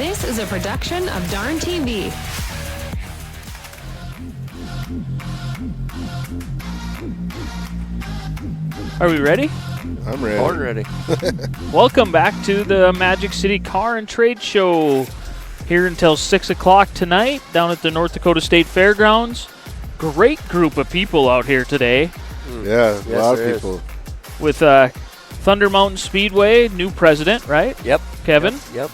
This is a production of Darn TV. Are we ready? I'm ready. Born ready. Welcome back to the Magic City Car and Trade Show. Here until 6 o'clock tonight down at the North Dakota State Fairgrounds. Great group of people out here today. Yeah, a lot of people. With Thunder Mountain Speedway, new president, right? Yep. Kevin? Yep.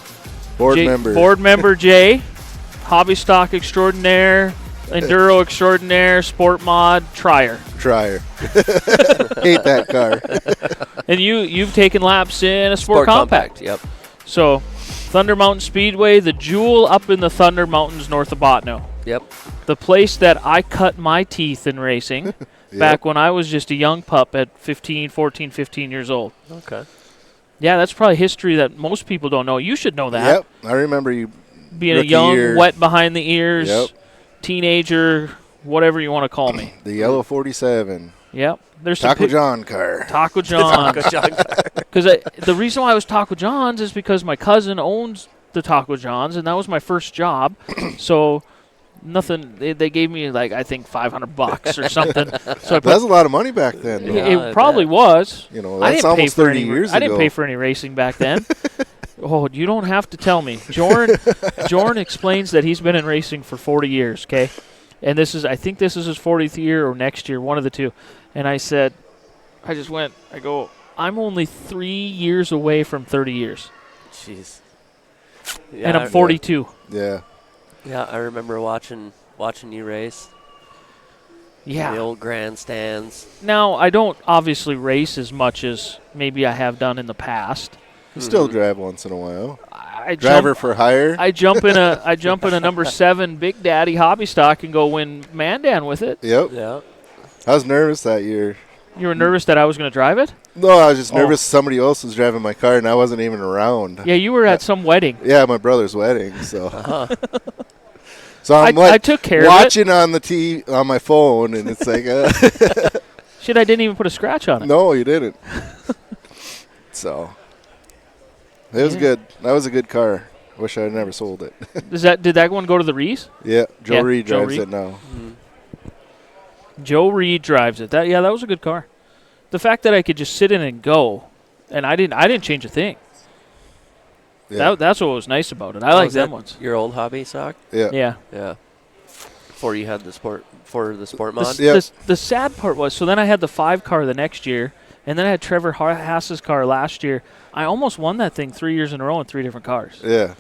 Board member Jay. Hobby stock extraordinaire. Enduro extraordinaire. Sport mod. Trier. Hate that car. And you've taken laps in a Sport Compact. Yep. So, Thunder Mountain Speedway, the jewel up in the Thunder Mountains north of Botno. Yep. The place that I cut my teeth in racing back when I was just a young pup at 14, 15 years old. Okay. Yeah, that's probably history that most people don't know. You should know that. Yep, I remember you. Being a young, year. wet behind the ears, Yep. teenager, whatever you want to call me. The yellow 47. Yep. There's Taco John car. Taco John. Taco John. Because the reason why I was Taco John's is because my cousin owns the Taco John's, and that was my first job. So nothing. They gave me I think $500 or something. So That's a lot of money back then. Yeah. it probably was. You know, I that's didn't pay almost for 30 any. years I didn't ago. pay for any racing back then. Oh, you don't have to tell me. Jorn explains that he's been in racing for 40 years. Okay, and I think this is his 40th year or next year, one of the two. And I go, I'm only 3 years away from 30 years. Jeez. And I'm 42. Yeah. Yeah, I remember watching you race. Yeah. The old grandstands. Now, I don't obviously race as much as maybe I have done in the past. You still drive once in a while. I Driver for hire. I jump in a number 7 Big Daddy hobby stock and go win Mandan with it. Yep. Yeah. I was nervous that year. You were nervous that I was going to drive it? No, I was just nervous somebody else was driving my car and I wasn't even around. Yeah, you were at some wedding. Yeah, my brother's wedding. So, Uh-huh. so I'm I took care of it. watching on the on my phone, and it's like, Shit, I didn't even put a scratch on it. no, you didn't. So it was good. That was a good car. Wish I had never sold it. Did that one go to the Rees? Yeah, Joe Reed Joe drives Reed. it now. Mm-hmm. Joe Reed drives it. That was a good car. The fact that I could just sit in and go, and I didn't change a thing. Yeah, That's what was nice about it. I like them ones. Your old hobby sock? yeah. Yeah. Yeah. Before you had the sport mod? Yeah. The sad part was, so then I had the 5 car the next year, and then I had Trevor Haas's car last year. I almost won that thing 3 years in a row in 3 different cars. Yeah.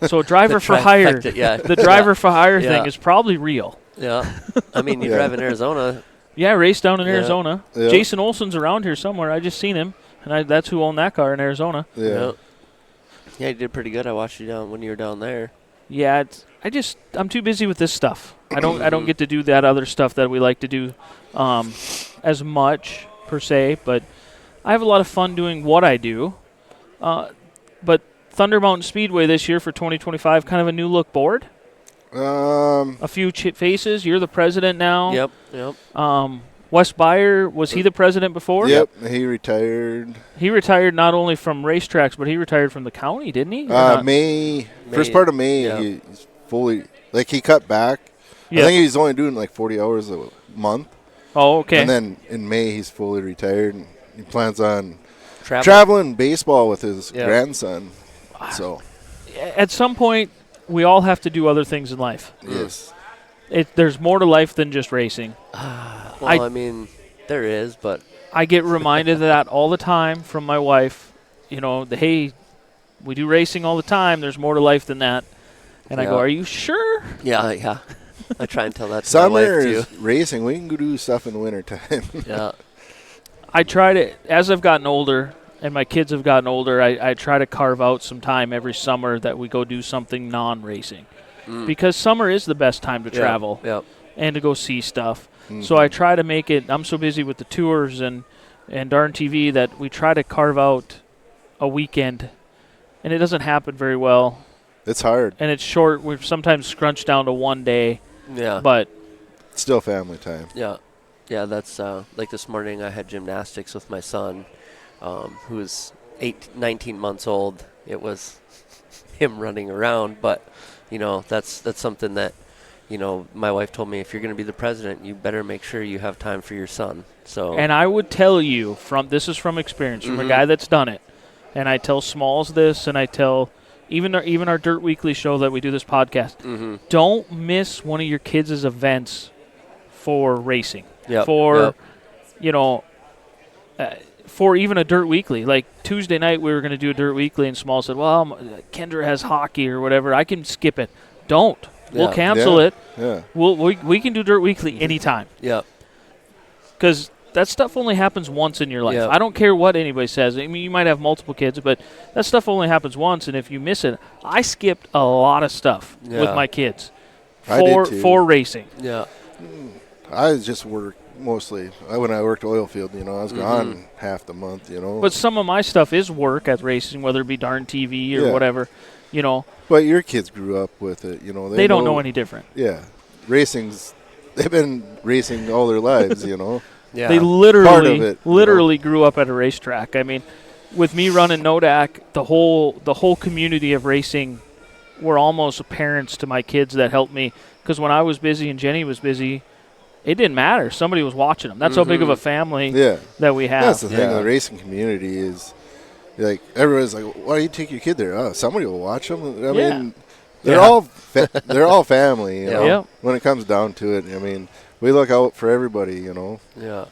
So driver for hire, the driver for hire thing is probably real. Yeah. I mean, you drive in Arizona. Yeah, I raced down in Arizona. Yeah. Jason Olson's around here somewhere. I just seen him, and that's who owned that car in Arizona. Yeah. Yeah, you did pretty good. I watched you down when you were down there. Yeah, I'm too busy with this stuff. I don't get to do that other stuff that we like to do as much per se, but I have a lot of fun doing what I do. But Thunder Mountain Speedway this year for 2025, kind of a new look board. A few faces. You're the president now. Yep. Wes Byer, was he the president before? Yep. He retired. He retired not only from racetracks, but he retired from the county, didn't he? May. First part of May, he's fully, he cut back. Yeah. I think he's only doing 40 hours a month. Oh, okay. And then in May, he's fully retired. And he plans on Traveling baseball with his grandson. So, at some point, we all have to do other things in life. yes. There's more to life than just racing. Well, I mean, there is, but I get reminded of that all the time from my wife. You know, hey, we do racing all the time. There's more to life than that. And I go, are you sure? Yeah. I try and tell that to Summer my wife, too. is racing. We can go do stuff in the wintertime. Yeah. I try to, as I've gotten older and my kids have gotten older, I try to carve out some time every summer that we go do something non-racing. Because summer is the best time to travel and to go see stuff. Mm-hmm. So I try to make it, I'm so busy with the tours and Darn TV that we try to carve out a weekend. And it doesn't happen very well. It's hard. And it's short. We've sometimes scrunched down to one day. Yeah. But still family time. Yeah. Yeah, that's like this morning I had gymnastics with my son, who's 19 months old, it was him running around. But, that's something that, my wife told me, if you're going to be the president, you better make sure you have time for your son. So. And I would tell you, this is from experience, from a guy that's done it, and I tell Smalls this, and I tell even our Dirt Weekly show that we do this podcast, don't miss one of your kids' events for racing. For even a Dirt Weekly. Like Tuesday night we were going to do a Dirt Weekly, and Small said, well, Kendra has hockey or whatever. I can skip it. Don't. We'll cancel it. Yeah. We can do Dirt Weekly anytime. Yeah. Because that stuff only happens once in your life. Yep. I don't care what anybody says. I mean, you might have multiple kids, but that stuff only happens once, and if you miss it, I skipped a lot of stuff with my kids for racing. Yeah. I just work mostly. When I worked oil field, I was gone half the month, But some of my stuff is work at racing, whether it be Darn TV or whatever, But your kids grew up with it, They don't know any different. Yeah. They've been racing all their lives, Yeah. They literally grew up at a racetrack. I mean, with me running Nodak, the whole community of racing were almost parents to my kids that helped me. Because when I was busy and Jenny was busy, it didn't matter. Somebody was watching them. That's how big of a family that we have. That's the thing. The racing community is, like, everyone's like, why do you take your kid there? Oh, somebody will watch them. I mean, they're all family, when it comes down to it. I mean, we look out for everybody, Yeah.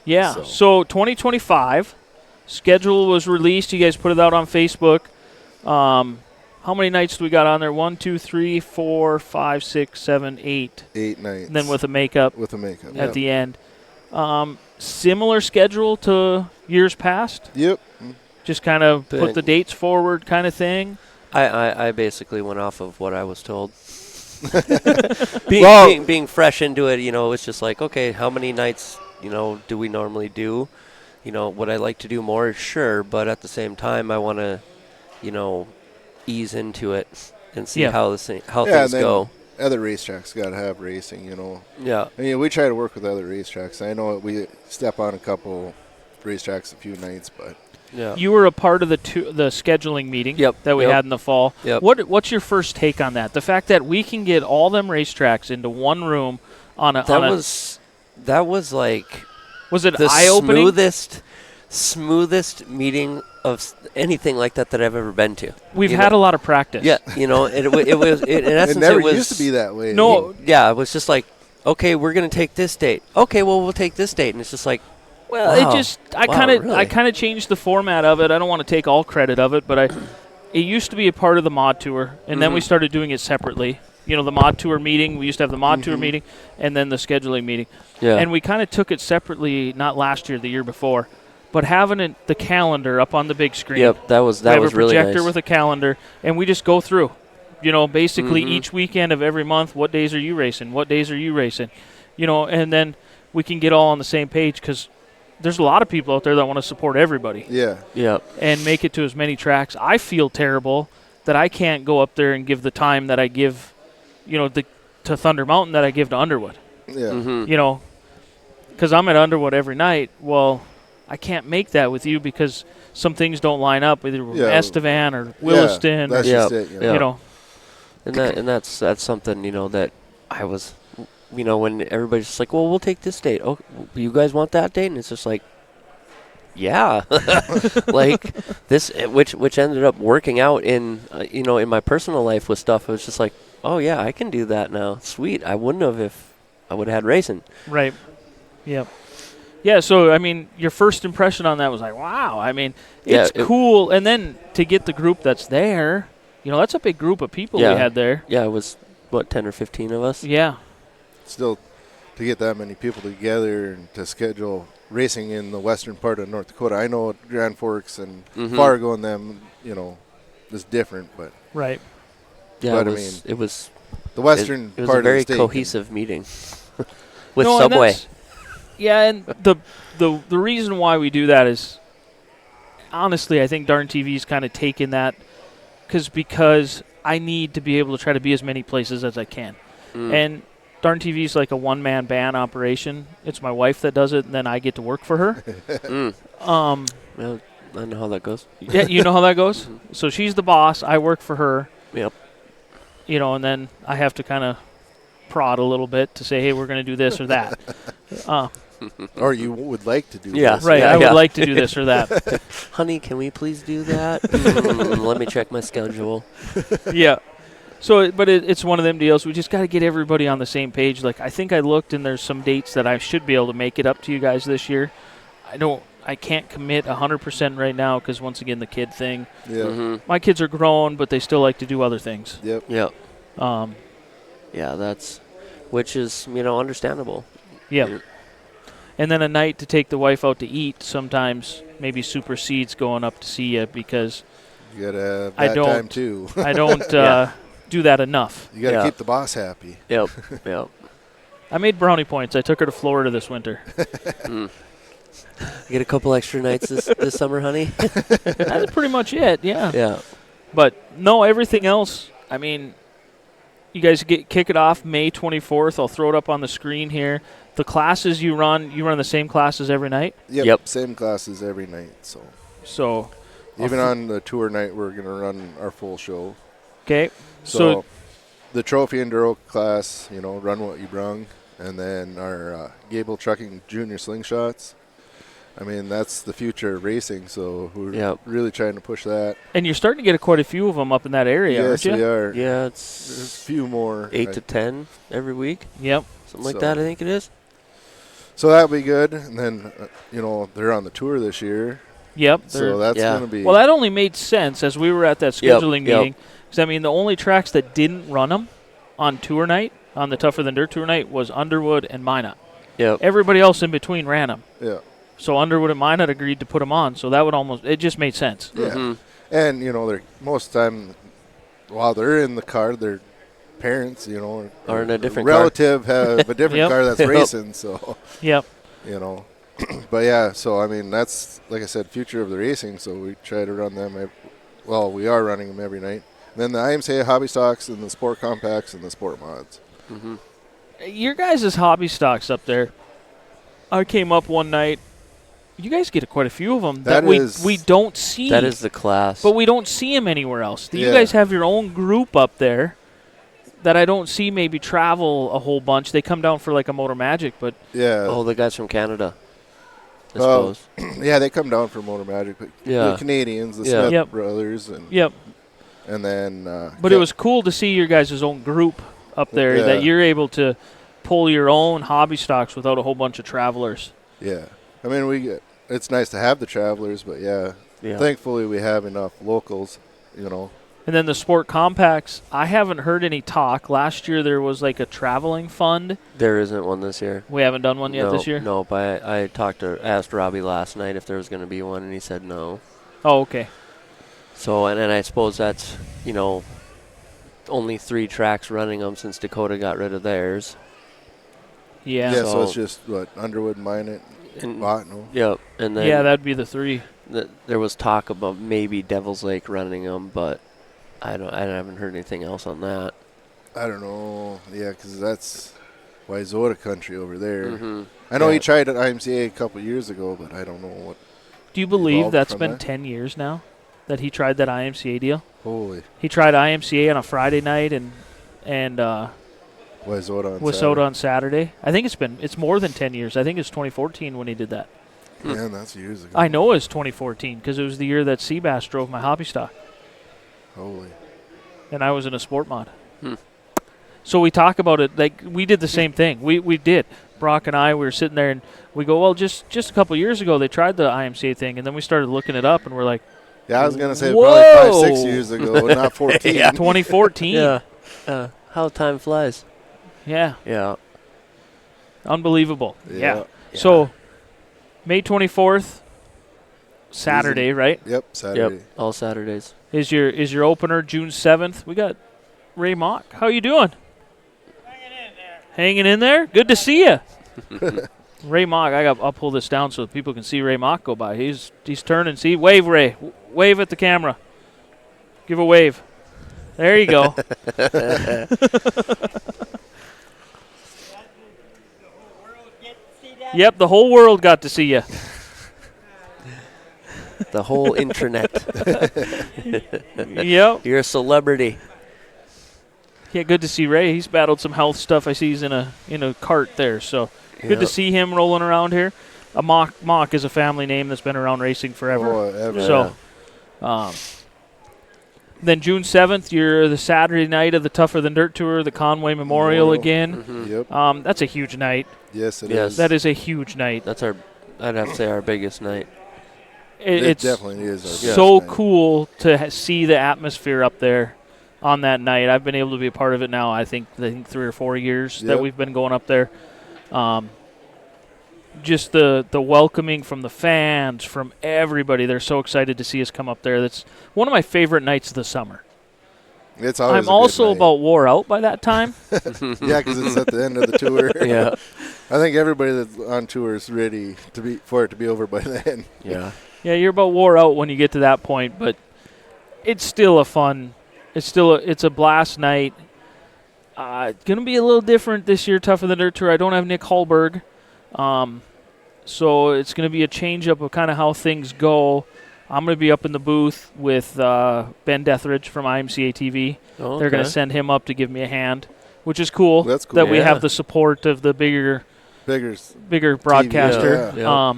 Yeah. So 2025 schedule was released. You guys put it out on Facebook. How many nights do we got on there? 1, 2, 3, 4, 5, 6, 7, 8. 8 nights. And then with a makeup. At the end. Similar schedule to years past. Yep. Just kind of put the dates forward, kind of thing. I basically went off of what I was told. being fresh into it, it's just like, okay, how many nights, do we normally do? Would I like to do more? Sure, but at the same time, I want to, ease into it and see how things go. Other racetracks got to have racing, Yeah. I mean, we try to work with other racetracks. I know we step on a couple racetracks a few nights, but. Yeah. You were a part of the scheduling meeting that we had in the fall. Yep. What's your first take on that? The fact that we can get all them racetracks into one room on a that was like was it the eye-opening? smoothest meeting of anything like that I've ever been to. We've had a lot of practice. Yeah, it was in essence it never was, used to be that way. No, it was just like, okay, we're going to take this date. Okay, well, we'll take this date, and it's just like. Well, I kind of changed the format of it. I don't want to take all credit of it, but it used to be a part of the mod tour, and then we started doing it separately. The mod tour meeting. We used to have the mod tour meeting, and then the scheduling meeting. Yeah. And we kind of took it separately, not last year, the year before, but having the calendar up on the big screen. Yep, that was really nice. We have a projector with a calendar, and we just go through. Basically each weekend of every month, what days are you racing? What days are you racing? And then we can get all on the same page because there's a lot of people out there that want to support everybody. Yeah. And make it to as many tracks. I feel terrible that I can't go up there and give the time that I give, to Thunder Mountain that I give to Underwood. Yeah. Because I'm at Underwood every night. Well, I can't make that with you because some things don't line up, either with Estevan or Williston. That's just it. And that's something, that I was – when everybody's just like, well, we'll take this date. Oh, you guys want that date? And it's just like, yeah. Like this, which ended up working out in, in my personal life with stuff. It was just like, oh, yeah, I can do that now. Sweet. I wouldn't have if I would have had racing. Right. Yep. Yeah, so, I mean, your first impression on that was like, wow. I mean, it's cool. And then to get the group that's there, that's a big group of people we had there. Yeah, it was, 10 or 15 of us? Yeah. Still, to get that many people together and to schedule racing in the western part of North Dakota. I know Grand Forks and Fargo and them, is different, but right. Yeah, it was the western it was part a very of the state cohesive meeting with Subway. And the reason why we do that is honestly, I think Darn TV's kind of taken that because I need to be able to try to be as many places as I can, and Darn TV is like a one-man band operation. It's my wife that does it, and then I get to work for her. Well, I know how that goes. Yeah, you know how that goes? So she's the boss. I work for her. Yep. And then I have to kind of prod a little bit to say, hey, we're going to do this or that. Or you would like to do Yeah. this. Right, I would like to do this or that. Honey, can we please do that? Let me check my schedule. Yeah. So, but it's one of them deals. We just got to get everybody on the same page. Like, I think I looked, and there's some dates that I should be able to make it up to you guys this year. I can't commit 100% right now because, once again, the kid thing. Yeah. Mm-hmm. My kids are grown, but they still like to do other things. Yep. Yep. Yeah, which is, understandable. Yeah. And then a night to take the wife out to eat sometimes maybe supersedes going up to see you because you got to have that time, too. I don't do that enough. You got to keep the boss happy. Yep. Yep. I made brownie points. I took her to Florida this winter. You get a couple extra nights this summer, honey? That's pretty much it, yeah. Yeah. But, no, everything else, I mean, you guys kick it off May 24th. I'll throw it up on the screen here. The classes you run the same classes every night? Yep. Same classes every night. So even on the tour night, we're going to run our full show. Okay. So the trophy enduro class, run what you brung. And then our Gable Trucking Junior Slingshots. I mean, that's the future of racing, so we're really trying to push that. And you're starting to get quite a few of them up in that area, aren't you? Yes, we are. Yeah, there's a few more. 8 to 10 every week. Yep. Something like that, I think it is. So that'll be good. And then, they're on the tour this year. Yep. So that's going to be. Well, that only made sense as we were at that scheduling meeting. Because, the only tracks that didn't run them on tour night, on the Tougher Than Dirt tour night, was Underwood and Minot. Yep. Everybody else in between ran them. Yeah. So Underwood and Minot agreed to put them on. So that would it just made sense. Yeah. Mm-hmm. And, they're most of the time, while they're in the car, their parents, are in a different relative have a different car that's racing. So, yep. But, yeah, so, that's, like I said, future of the racing. So we try to run them. We are running them every night. And then the IMCA hobby stocks and the sport compacts and the sport mods. Mm-hmm. Your guys' hobby stocks up there, I came up one night. You guys get quite a few of them that we don't see. That is the class. But we don't see them anywhere else. You guys have your own group up there that I don't see maybe travel a whole bunch. They come down for like a Motor Magic, but... Yeah. Oh, the guys from Canada, I suppose. Yeah, they come down for Motor Magic. But the Canadians, the Smith brothers. And then... but it was cool to see your guys' own group up there, that you're able to pull your own hobby stocks without a whole bunch of travelers. Yeah. It's nice to have the travelers, but thankfully we have enough locals, And then the sport compacts, I haven't heard any talk. Last year there was like a traveling fund. There isn't one this year. We haven't done one yet this year? No, but I asked Robbie last night if there was going to be one, and he said no. Oh, okay. So, and I suppose that's, only 3 tracks running them since Dakota got rid of theirs. Yeah. Yeah, so it's just, Underwood, Minot, and Botno. Yep. And then that'd be the 3. There was talk about maybe Devil's Lake running them, but I haven't heard anything else on that. I don't know. Yeah, because that's Wayzata country over there. Mm-hmm. I know he tried at IMCA a couple years ago, but I don't know what. Do you believe that's been 10 years now that he tried that IMCA deal? Holy. He tried IMCA on a Friday night and Wayzata on Saturday. I think it's more than 10 years. I think it's 2014 when he did that. Man, that's years ago. I know it's 2014 because it was the year that Seabass drove my hobby stock. Holy. And I was in a sport mod. So we talk about it like we did the same thing. We did. Brock and I, we were sitting there and we go, well, just a couple years ago they tried the IMCA thing, and then we started looking it up and we're like, yeah, I was going to say whoa! probably 5-6 years ago, not 14. 2014. Yeah. How time flies. Yeah. Yeah. Unbelievable. Yeah. So May 24th, Saturday, right? Yep, Saturday. Yep, all Saturdays. Is your opener June 7th? We got Ray Mock. How you doing? Hanging in there. Good to see you. Ray Mock. I'll pull this down so people can see Ray Mock go by. He's turning. See, wave, Ray. Wave at the camera. Give a wave. There you go. Yep, the whole world got to see you. the whole intranet. Yep. You're a celebrity. Yeah, good to see Ray. He's battled some health stuff. I see he's in a cart there, so good to see him rolling around here. A Mock is a family name that's been around racing forever. Oh, ever. So, then June 7th, you're the Saturday night of the Tougher Than Dirt Tour, the Conway Memorial again. Mm-hmm. Yep. That's a huge night. Yes, it is. That is a huge night. That's I'd have to say our biggest night. It definitely is. So cool to see the atmosphere up there on that night. I've been able to be a part of it now, I think 3 or 4 years that we've been going up there. Just the welcoming from the fans, from everybody. They're so excited to see us come up there. That's one of my favorite nights of the summer. It's always I'm also about wore out by that time. Yeah, because it's at the end of the tour. Yeah. I think everybody that's on tour is ready for it to be over by then. Yeah. Yeah, you're about wore out when you get to that point, but it's still a fun. It's a blast night. It's going to be a little different this year, Tougher Than Dirt Tour. I don't have Nick Hallberg. So it's going to be a change-up of kind of how things go. I'm going to be up in the booth with Ben Deathridge from IMCA TV. Oh, They're going to send him up to give me a hand, which is cool. That's cool. That we have the support of the bigger broadcaster. Yeah.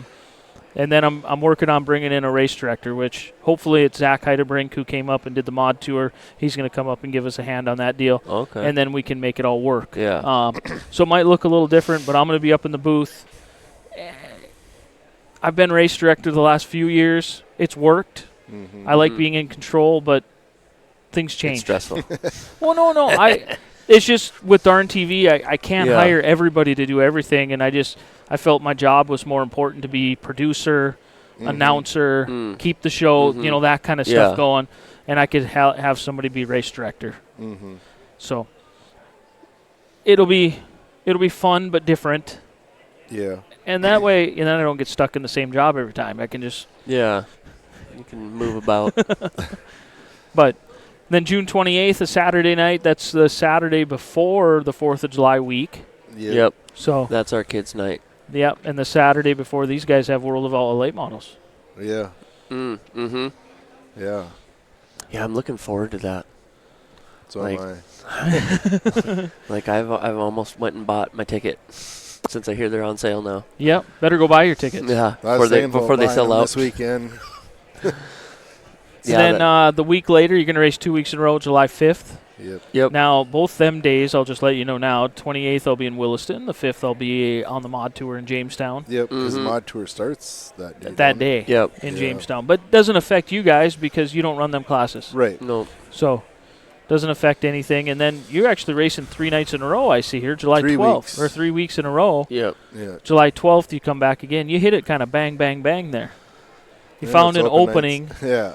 And then I'm working on bringing in a race director, which hopefully it's Zach Heidebrink, who came up and did the mod tour. He's going to come up and give us a hand on that deal. Okay. And then we can make it all work. Yeah. So it might look a little different, but I'm going to be up in the booth. I've been race director the last few years. It's worked. Mm-hmm. I like being in control, but things change. It's stressful. Well, no. It's just with Darn TV, I can't hire everybody to do everything, and I felt my job was more important to be producer, announcer, keep the show, that kind of stuff going, and I could have somebody be race director. Mm-hmm. So it'll be fun but different. Yeah. And that way, I don't get stuck in the same job every time. I can just you can move about. But then June 28th, a Saturday night. That's the Saturday before the 4th of July week. Yep. So that's our kids' night. Yep, and the Saturday before these guys have World of All Late Models. Yeah. Mm-hmm. Yeah. Yeah, I'm looking forward to that. So am I. Like I've almost went and bought my ticket since I hear they're on sale now. Yep, better go buy your tickets. Yeah, before they sell out this weekend. Then the week later, you're going to race 2 weeks in a row, July 5th. Yep. Now, both them days, I'll just let you know now, 28th I'll be in Williston. The 5th I'll be on the mod tour in Jamestown. Yep, because the mod tour starts that day. That day in Jamestown. But doesn't affect you guys because you don't run them classes. Right. No. So doesn't affect anything. And then you're actually racing 3 nights in a row, I see here, July 12th. Or 3 weeks in a row. Yep. Yeah. July 12th, you come back again. You hit it kind of bang, bang, bang there. You found an opening. Yeah.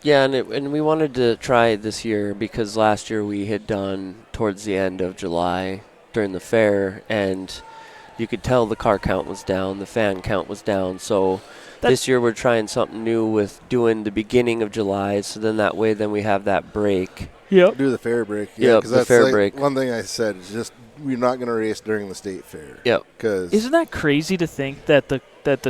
Yeah, and we wanted to try this year because last year we had done towards the end of July during the fair, and you could tell the car count was down, the fan count was down. So this year we're trying something new with doing the beginning of July, so then that way we have that break. Yep. Do the fair break. Yeah, yep, the fair break. One thing I said is just we're not going to race during the state fair. Yep. Cause isn't that crazy to think that the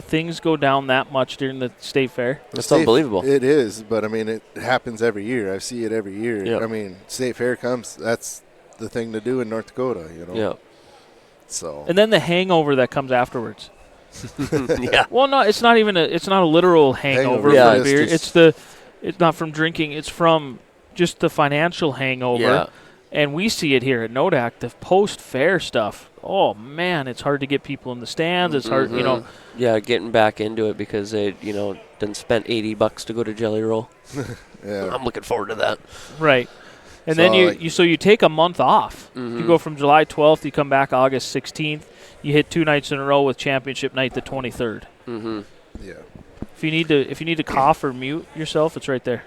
things go down that much during the state fair? It's unbelievable. It is, but I mean, it happens every year. I see it every year. Yep. I mean, state fair comes, that's the thing to do in North Dakota, Yep. So. And then the hangover that comes afterwards. Yeah. Well, no, it's not a literal hangover from beer. It's not from drinking. It's from just the financial hangover. Yeah. And we see it here at NODAC, the post-fair stuff. Oh, man, it's hard to get people in the stands. It's hard, Yeah, getting back into it because they, done spent $80 to go to Jelly Roll. Yeah. I'm looking forward to that. Right. And then you take a month off. You go from July 12th, you come back August 16th. You hit 2 nights in a row with championship night the 23rd. Mm-hmm. Yeah. If you need to cough or mute yourself, it's right there.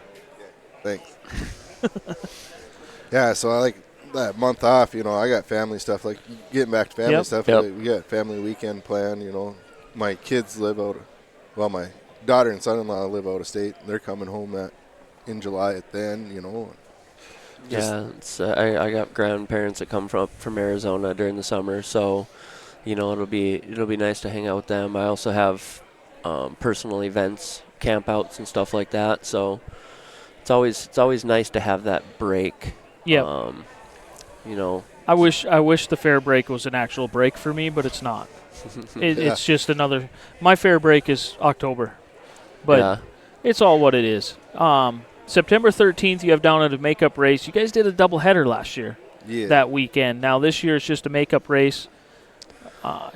Thanks. Yeah, so I like that month off, I got family stuff, like getting back to family stuff. Yep. We got family weekend planned, My kids my daughter and son-in-law live out of state. They're coming home in July then, Yeah, I got grandparents that come from Arizona during the summer, so it'll be nice to hang out with them. I also have personal events campouts and stuff like that. So it's always nice to have that break. Yeah. You know. I wish the fair break was an actual break for me, but it's not. It's just another. My fair break is October, but it's all what it is. September 13th, you have down at a makeup race. You guys did a doubleheader last year. Yeah. That weekend. Now this year it's just a makeup race.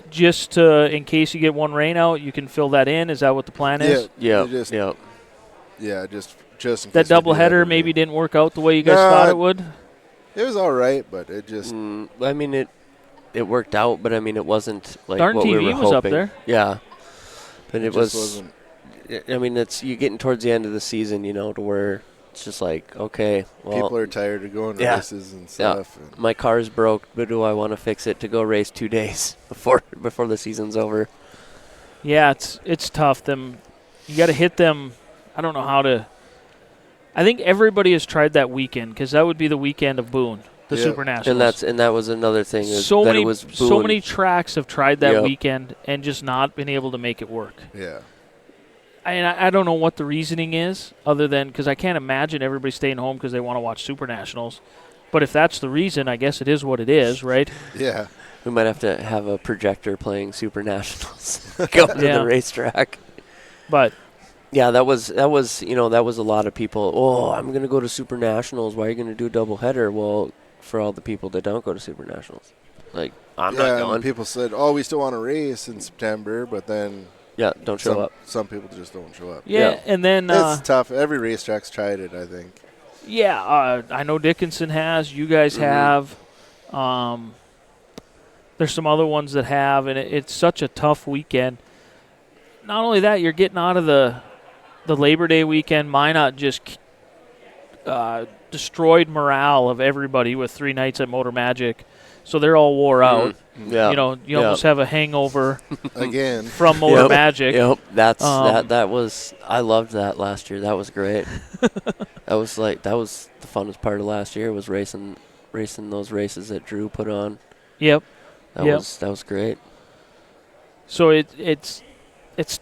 Just in case you get one rain out, you can fill that in. Is that what the plan is? Yeah. Just in case that doubleheader maybe didn't work out the way you guys thought it would. It was all right, but it just. I mean, it worked out, but I mean, it wasn't like Darn what TV we were hoping. was up there. Yeah, but it was. Wasn't. I mean, you're getting towards the end of the season, to where it's just like, okay, well, people are tired of going races and stuff. Yeah. My car's broke, but do I want to fix it to go race 2 days before the season's over? Yeah, it's tough. You got to hit them. I don't know how to. I think everybody has tried that weekend because that would be the weekend of Boone, the Super Nationals. And that was another thing. So it was Boone. So many tracks have tried that weekend and just not been able to make it work. Yeah. I don't know what the reasoning is, other than because I can't imagine everybody staying home because they want to watch Super Nationals. But if that's the reason, I guess it is what it is, right? Yeah. We might have to have a projector playing Super Nationals going to the racetrack. But yeah, that was a lot of people. Oh, I'm going to go to Super Nationals. Why are you going to do a doubleheader? Well, for all the people that don't go to Super Nationals, like I'm not going. And people said, "Oh, we still want to race in September," but then don't show up. Some people just don't show up. Yeah. And then it's tough. Every racetrack's tried it, I think. Yeah, I know Dickinson has. You guys have. There's some other ones that have, and it's such a tough weekend. Not only that, you're getting out of the Labor Day weekend. Minot just destroyed morale of everybody with 3 nights at Motor Magic, so they're all wore out. Yeah, you almost have a hangover again from Motor Magic. Yep, that was. I loved that last year. That was great. that was the funnest part of last year was racing those races that Drew put on. Yep, that was great. So it's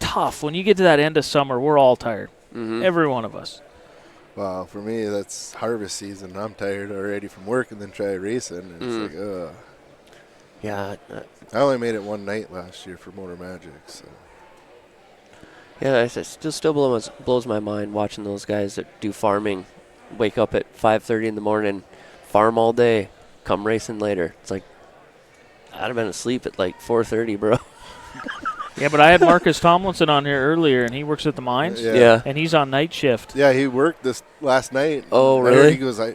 tough when you get to that end of summer. We're all tired, every one of us. Wow, for me that's harvest season. I'm tired already from work, and then try racing. And it's like, ugh. Yeah. I only made it one night last year for Motor Magic. So. Yeah, it still blows my mind watching those guys that do farming, wake up at 5:30 in the morning, farm all day, come racing later. It's like I'd have been asleep at like 4:30, bro. Yeah, but I had Marcus Tomlinson on here earlier, and he works at the mines. Yeah. And he's on night shift. Yeah, he worked this last night. Oh, really? He goes, I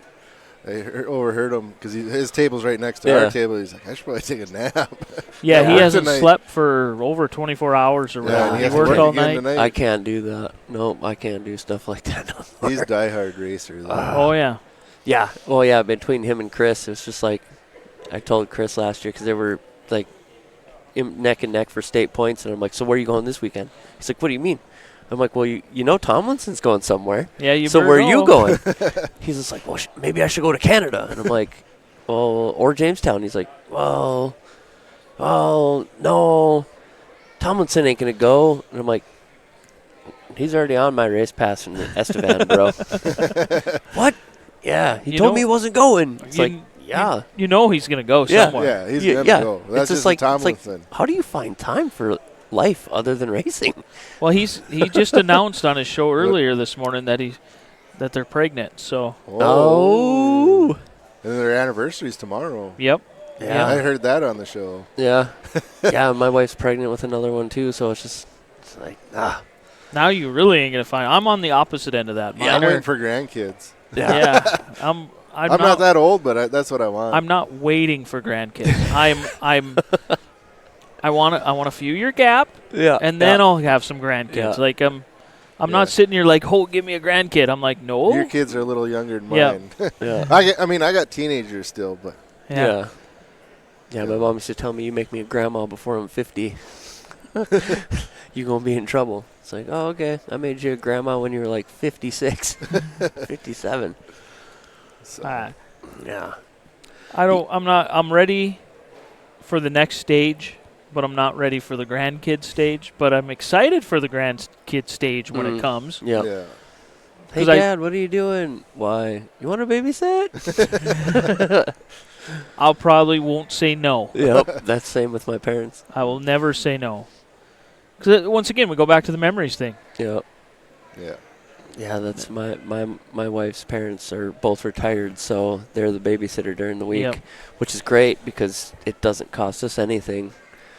overheard him because his table's right next to our table. He's like, I should probably take a nap. Yeah, he hasn't slept for over 24 hours or whatever. He worked all night. I can't do that. Nope, I can't do stuff like that no more. He's a diehard racer. Oh, yeah. Yeah. Well, yeah, between him and Chris, it was just like I told Chris last year because they were like neck and neck for state points, and I'm like, so where are you going this weekend? He's like, what do you mean? I'm like, well, you know Tomlinson's going somewhere. Yeah, you so better where know. are you going? He's just like, well, maybe I should go to Canada. And I'm like, well, or Jamestown. He's like, well, no, Tomlinson ain't going to go. And I'm like, he's already on my race pass from Estevan, bro. What? Yeah, he told me he wasn't going. It's like, yeah. You know he's going to go somewhere. Yeah, he's going to go. That's just like Tomlinson. It's like, how do you find time for life other than racing? Well, he just announced on his show earlier this morning that they're pregnant. So. Oh. And their anniversary's tomorrow. Yep. Yeah, I heard that on the show. Yeah. Yeah, my wife's pregnant with another one too, so it's like Now you really ain't gonna find. I'm on the opposite end of that. I'm waiting for grandkids. Yeah. I'm not that old, but that's what I want. I'm not waiting for grandkids. I want a few year gap. Yeah. And then I'll have some grandkids. Yeah. Like I'm not sitting here like, oh, give me a grandkid. I'm like, no. Your kids are a little younger than mine. Yeah. I got teenagers still, but yeah. Yeah, my mom used to tell me, you make me a grandma before I'm 50. You're going to be in trouble. It's like, oh, okay. I made you a grandma when you were like 56, 57. So. Yeah. I'm ready for the next stage, but I'm not ready for the grandkid stage. But I'm excited for the grandkid stage when it comes. Yep. Yeah. Hey, Dad, what are you doing? Why? You want to babysit? I'll probably won't say no. Yep, that's same with my parents. I will never say no. Because once again, we go back to the memories thing. Yep. Yeah. Yeah, that's my wife's parents are both retired, so they're the babysitter during the week, which is great because it doesn't cost us anything.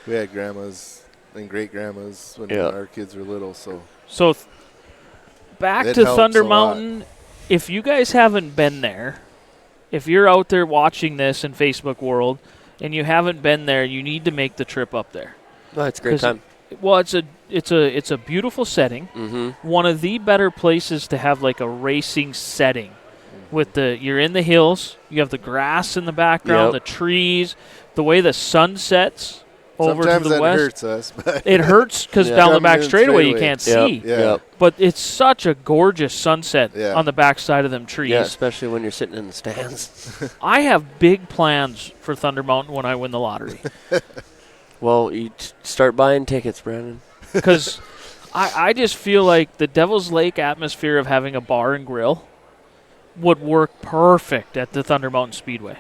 We had grandmas and great-grandmas when our kids were little, so back to Thunder Mountain, if you guys haven't been there, if you're out there watching this in Facebook world and you haven't been there, you need to make the trip up there. Oh, it's a great time. Well, it's a beautiful setting. Mm-hmm. One of the better places to have like a racing setting. With you're in the hills, you have the grass in the background, the trees, the way the sun sets over sometimes to the that west. Hurts us. But it hurts because down the back straightaway you can't see. Yeah. But it's such a gorgeous sunset on the backside of them trees. Yeah, especially when you're sitting in the stands. I have big plans for Thunder Mountain when I win the lottery. Well, you start buying tickets, Brandon. Because I just feel like the Devil's Lake atmosphere of having a bar and grill would work perfect at the Thunder Mountain Speedway.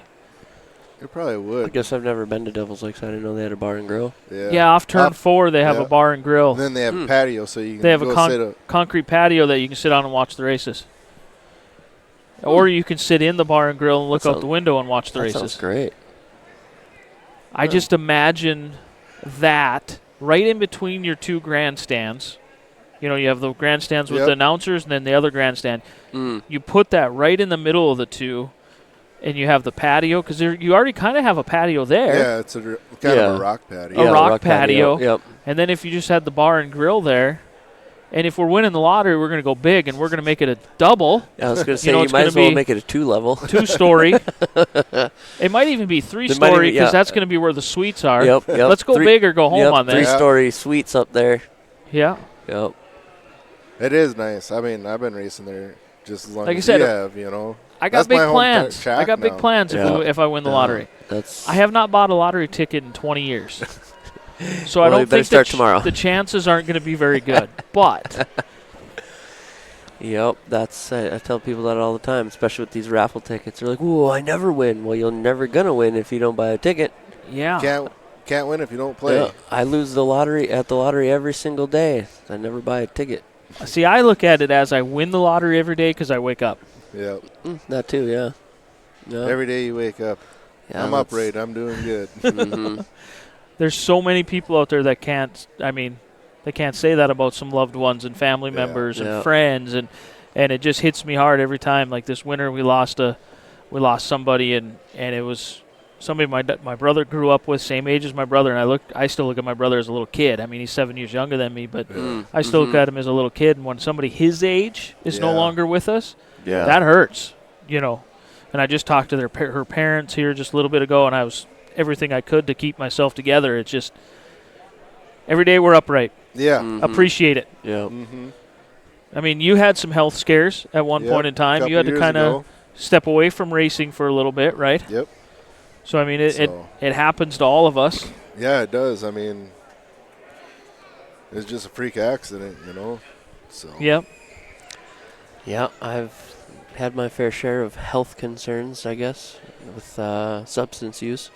It probably would. I guess I've never been to Devil's Lake, so I didn't know they had a bar and grill. Yeah, off turn 4, they have a bar and grill. And then they have a patio, so you can They have a concrete patio that you can sit on and watch the races. Or you can sit in the bar and grill and look out the window and watch the races. That sounds great. I just imagine that right in between your two grandstands. You know, you have the grandstands with the announcers and then the other grandstand. You put that right in the middle of the two, and you have the patio, because you already kind of have a patio there. Yeah, it's kind of a rock patio. A rock patio. Yep. And then if you just had the bar and grill there, and if we're winning the lottery, we're going to go big, and we're going to make it a double. Yeah, I was going to say, you might as well make it a 2-level. 2-story. It might even be 3-story, because that's going to be where the suites are. Yep. Let's go big or go home on that. 3-story suites up there. Yeah. Yep. It is nice. I mean, I've been racing there just as long as you have, you know. I got big plans. I got big plans if I win the lottery. I have not bought a lottery ticket in 20 years. So I don't think the chances aren't going to be very good. But yep, I tell people that all the time, especially with these raffle tickets. They're like, "Whoa, I never win." Well, you're never gonna win if you don't buy a ticket. Yeah, can't win if you don't play. Yeah. I lose the lottery every single day. I never buy a ticket. See, I look at it as I win the lottery every day because I wake up. Yeah, that too. Yeah. Every day you wake up. Yeah, I'm upright. I'm doing good. Mm-hmm. There's so many people out there that can't. I mean, they can't say that about some loved ones and family members and friends, and it just hits me hard every time. Like this winter, we lost somebody, and it was somebody my brother grew up with, same age as my brother, and I still look at my brother as a little kid. I mean, he's 7 years younger than me, but I still look at him as a little kid. And when somebody his age is no longer with us, that hurts, you know. And I just talked to her parents here just a little bit ago, and I was everything I could to keep myself together. It's just every day we're upright. Yeah. Appreciate it. Yeah. I mean, you had some health scares at one point in time. You had to kind of step away from racing for a little bit, right? Yep. So, I mean, it happens to all of us. Yeah, it does. I mean, it's just a freak accident, you know. So. Yep. Yeah, I've had my fair share of health concerns, I guess, with substance use.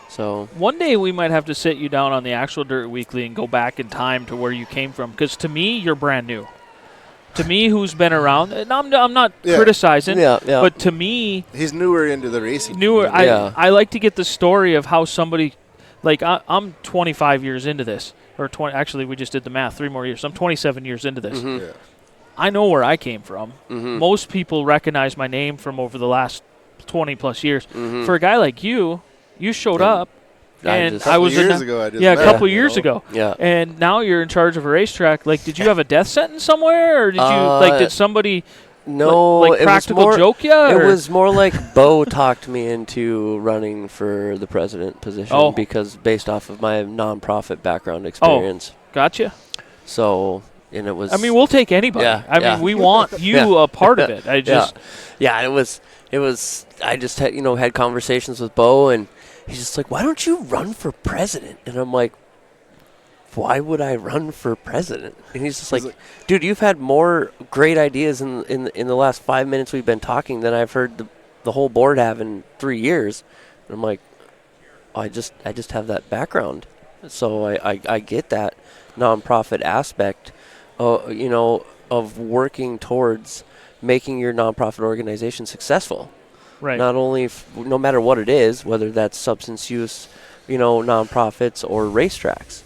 So one day we might have to sit you down on the actual Dirt Weekly and go back in time to where you came from, because to me, you're brand new. To me, who's been around, and I'm not criticizing, but to me, he's newer into the racing. I like to get the story of how somebody, like I'm 25 years into this, or 20. Actually, we just did the math. 3 more years. So I'm 27 years into this. Mm-hmm. Yeah. I know where I came from. Mm-hmm. Most people recognize my name from over the last 20 plus years. Mm-hmm. For a guy like you showed up. And I was years ago. a couple years ago. Yeah. And now you're in charge of a racetrack. Like, did you have a death sentence somewhere, or did somebody practical joke you? It was more like Bo talked me into running for the president position because based off of my nonprofit background experience. Gotcha. So, and it was. I mean, we'll take anybody. I mean, we want you a part of it. It was. I just had conversations with Bo, and he's just like, why don't you run for president? And I'm like, why would I run for president? And he's just like, dude, you've had more great ideas in the last 5 minutes we've been talking than I've heard the whole board have in 3 years. And I'm like, I just have that background. So I get that nonprofit aspect, of working towards making your nonprofit organization successful. Right. Not only, no matter what it is, whether that's substance use, nonprofits or racetracks.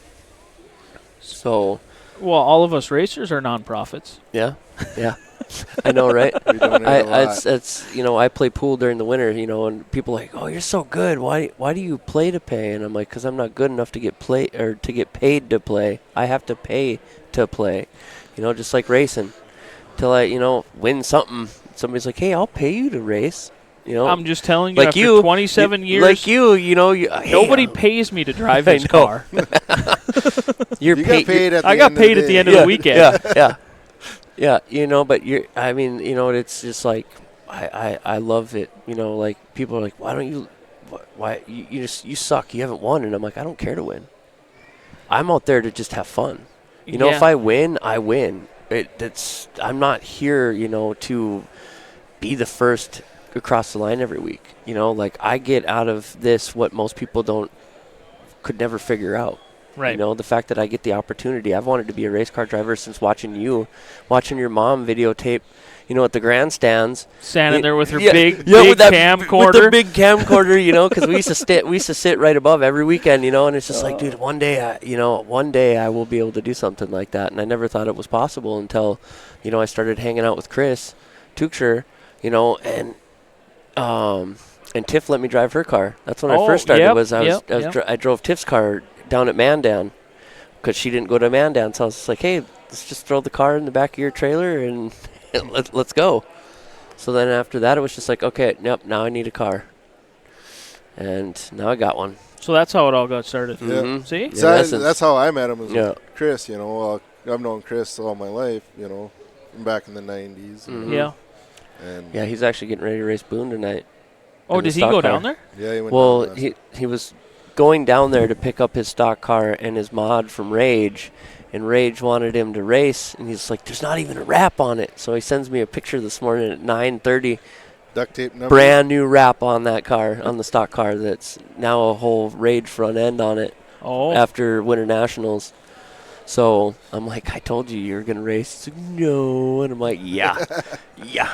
So. Well, all of us racers are nonprofits. Yeah. I know, right? I play pool during the winter, and people are like, oh, you're so good. Why do you play to pay? And I'm like, because I'm not good enough to get paid to play. I have to pay to play, just like racing. Till I, win something. Somebody's like, hey, I'll pay you to race. I'm just telling you, like after 27 years, like nobody pays me to drive his car. You got paid at the I got paid at the end of the weekend. Yeah, but it's just like I love it. Like people are like, why don't you? Why you suck? You haven't won, and I'm like, I don't care to win. I'm out there to just have fun. If I win, I win. I'm not here, to be the first across the line every week. Like I get out of this what most people could never figure out. Right. The fact that I get the opportunity. I've wanted to be a race car driver since watching your mom videotape, at the grandstands. Standing there with her big with camcorder. With the big camcorder, because we used to sit right above every weekend, and it's just like, dude, one day I will be able to do something like that. And I never thought it was possible until, I started hanging out with Chris Tuchscher, and Tiff let me drive her car. That's when I first started. I drove Tiff's car down at Mandan because she didn't go to Mandan. So I was just like, hey, let's just throw the car in the back of your trailer and let's go. So then after that, it was just like, okay, nope, now I need a car. And now I got one. So that's how it all got started. Yeah. Mm-hmm. See? That's how I met him, was with Chris. I've known Chris all my life, back in the 90s. Mm-hmm. Yeah. And he's actually getting ready to race Boone tonight. Oh, did he go down there? Yeah, he went down there. he was going down there to pick up his stock car and his mod from Rage, and Rage wanted him to race, and he's like, there's not even a wrap on it. So he sends me a picture this morning at 9:30. Duct tape number. Brand new wrap on that car, on the stock car, that's now a whole Rage front end on it. Oh. After Winter Nationals. So I'm like, I told you were going to race. He's like, no. And I'm like, yeah,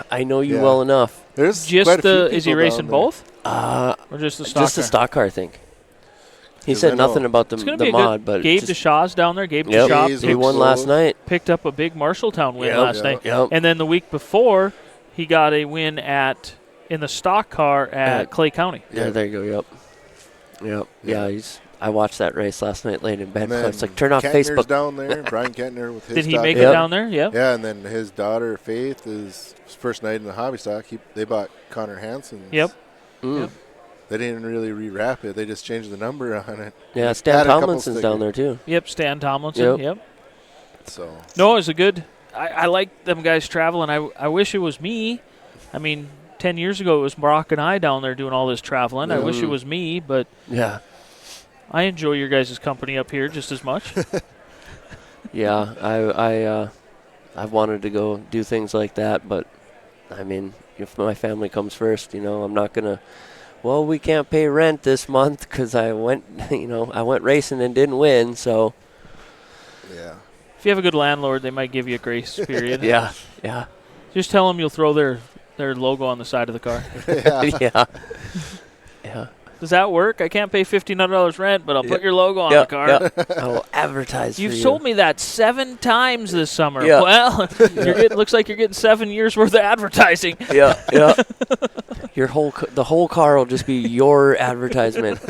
I know you well enough. There's just is he racing both? Or just the stock Just car? the stock car, I think. He said nothing about the mod, but Gabe Deshaw's down there. Gabe Deshaw he won last night. Picked up a big Marshalltown win last night. Yep. And then the week before, he got a win in the stock car at Clay County. Yeah, there you go. Yep. Yeah, I watched that race last night late in bed. It's like, turn off Kentner's Facebook. down there. Brian Kentner with his Did he stock make car. it down there? Yeah. Yeah, and then his daughter, Faith, is his first night in the hobby stock. They bought Connor Hansen's. Yep. Yep. They didn't really rewrap it. They just changed the number on it. Yeah, Stan Tomlinson's down there, too. Yep, Stan Tomlinson. Yep. So. No, it was a good – I like them guys traveling. I wish it was me. I mean, 10 years ago, it was Brock and I down there doing all this traveling. I wish it was me, but yeah, I enjoy your guys' company up here just as much. Yeah, I've wanted to go do things like that, but, I mean, if my family comes first, I'm not going to – well, we can't pay rent this month because I went racing and didn't win, so. Yeah. If you have a good landlord, they might give you a grace period. Yeah. Just tell them you'll throw their logo on the side of the car. Yeah. Does that work? I can't pay $1,500 rent, but I'll put your logo on the car. Yeah. I will advertise You've for you. sold me that 7 times this summer. Yeah. Well, looks like you're getting 7 years worth of advertising. Yeah. The whole car will just be your advertisement.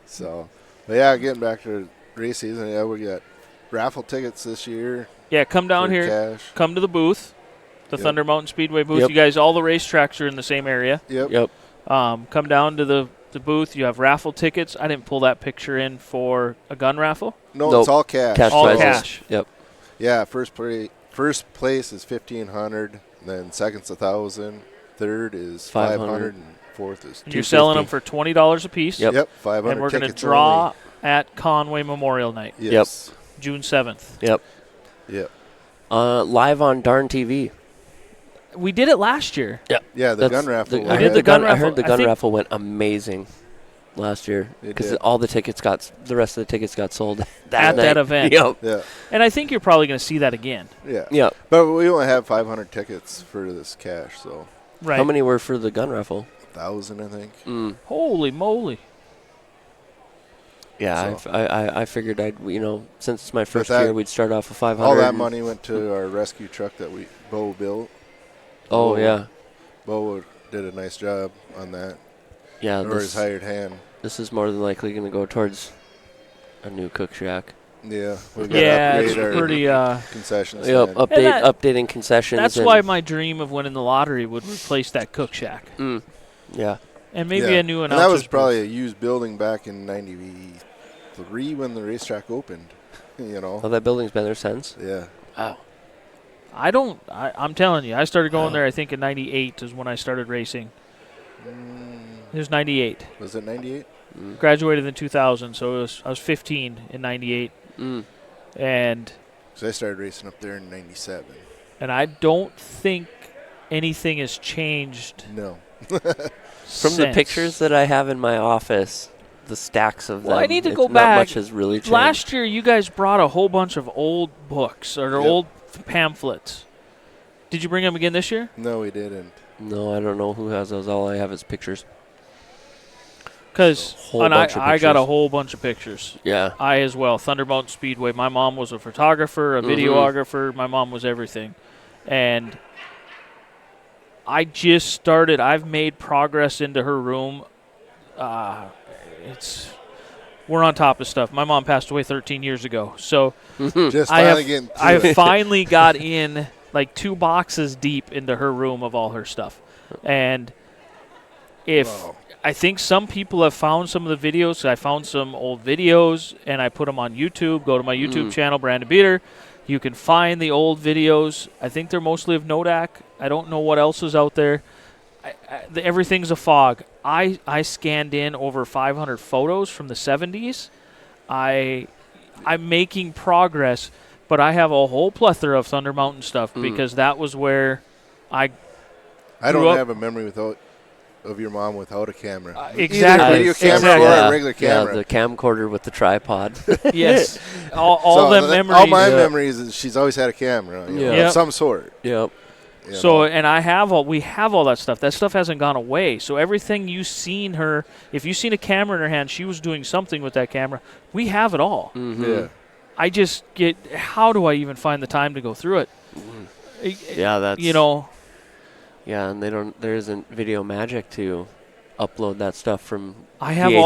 So, getting back to race season, we got raffle tickets this year. Yeah, come down here. Cash. Come to the booth, the Thunder Mountain Speedway booth. Yep. You guys, all the racetracks are in the same area. Yep. Come down to the booth. You have raffle tickets. I didn't pull that picture in for a gun raffle. No, it's all cash. All prizes. cash. Yep. Yeah, first place is $1,500, then second's $1,000, third is $500, and 4th is You're selling them for $20 a piece. Yep, 500 and we're going to tickets draw only. at Conway Memorial Night. Yes. June 7th. Yep. Live on Darn TV. We did it last year. Yeah, the gun raffle. We did the gun raffle. I heard the gun raffle went amazing last year because all the rest of the tickets got sold at that event. Yep. Yeah. And I think you're probably going to see that again. Yeah. Yeah. But we only have 500 tickets for this cash, so. Right. How many were for the gun raffle? 1,000, I think. Holy moly. Yeah, So. I figured since it's my first year, we'd start off with 500. All that money went to our rescue truck that Bo built. Oh, yeah. Bo did a nice job on that. Yeah. Or his hired hand. This is more than likely going to go towards a new cook shack. Yeah. It's pretty concessions. Yep, updating concessions. That's why my dream of winning the lottery would replace that cook shack. Yeah. And maybe a new announcer's And that was probably booth. a used building back in 93 when the racetrack opened, Oh, that building's been there since? Yeah. Wow. I'm telling you, I started going there, I think, in 98 is when I started racing. It was 98. Was it 98? Graduated in 2000, so I was 15 in 98. And So I started racing up there in 97. And I don't think anything has changed. No. From the pictures that I have in my office, the stacks of them, I need to go not back. much has really changed. Last year, you guys brought a whole bunch of old books or old pamphlets. Did you bring them again this year? No, we didn't. No, I don't know who has those. All I have is pictures. Because I got a whole bunch of pictures. Yeah. I as well. Thunder Mountain Speedway. My mom was a photographer, a videographer. My mom was everything. And I just started. I've made progress into her room. We're on top of stuff. My mom passed away 13 years ago. So I finally got in like 2 boxes deep into her room of all her stuff. And I think some people have found some of the videos. I found some old videos, and I put them on YouTube. Go to my YouTube channel, Brandon Beater. You can find the old videos. I think they're mostly of Nodak. I don't know what else is out there. Everything's a fog. I scanned in over 500 photos from the 70s. I'm making progress, but I have a whole plethora of Thunder Mountain stuff because that was where I don't have a memory of your mom without a camera. Exactly. Either a video camera or a regular camera. Yeah, the camcorder with the tripod. Yes. All them memories. All my memories is she's always had a camera of some sort. Yep. So, and we have all that stuff. That stuff hasn't gone away. So everything you've seen her, if you've seen a camera in her hand, she was doing something with that camera. We have it all. Yeah. I just how do I even find the time to go through it? Yeah, that's Yeah, and there isn't Video Magic to upload that stuff from VHS to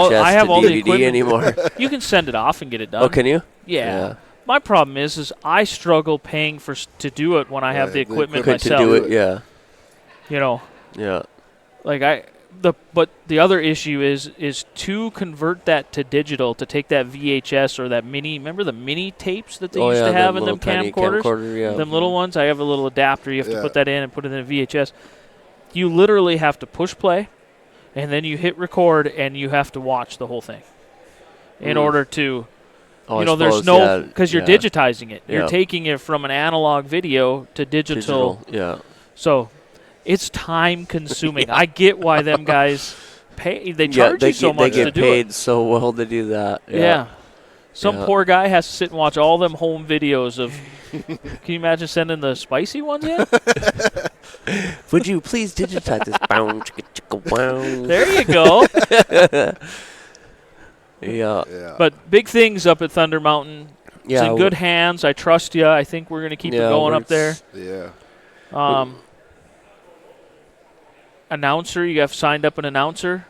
all DVD the equipment anymore. You can send it off and get it done. Oh, can you? Yeah. My problem is I struggle paying to do it when I have the equipment myself. To do it, yeah. Yeah. Like but the other issue is to convert that to digital, to take that VHS or that mini. Remember the mini tapes that they used to have in them camcorders? Them little ones. I have a little adapter. You have to put that in and put it in a VHS. You literally have to push play, and then you hit record, and you have to watch the whole thing in order to. There's no because you're digitizing it. You're taking it from an analog video to digital. Yeah. So. It's time consuming. I get why them guys pay. They charge you so much to do it. They get paid so well to do that. Yeah. Some poor guy has to sit and watch all them home videos of. Can you imagine sending the spicy ones in? Would you please digitize this? There you go. Yeah. But big things up at Thunder Mountain. Yeah. It's in good hands. I trust you. I think we're going to keep it going up there. Yeah. Announcer, you have signed up an announcer.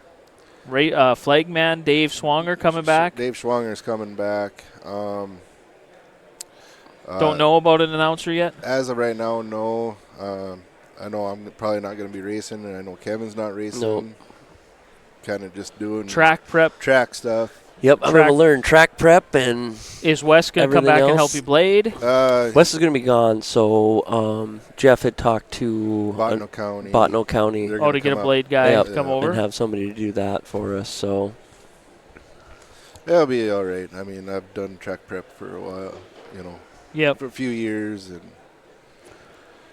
Flagman Dave Swanger coming back. Dave Schwanger's coming back. Don't know about an announcer yet? As of right now, no. I know I'm probably not going to be racing, and I know Kevin's not racing. Nope. Kind of just doing track prep. Track stuff. Yep, I'm going to learn track prep and Is Wes going to come back and help you blade? Wes is going to be gone, so Jeff had talked to Bottineau County. To get a blade guy to come over? And have somebody to do that for us, so. It'll be all right. I mean, I've done track prep for a while, for a few years. And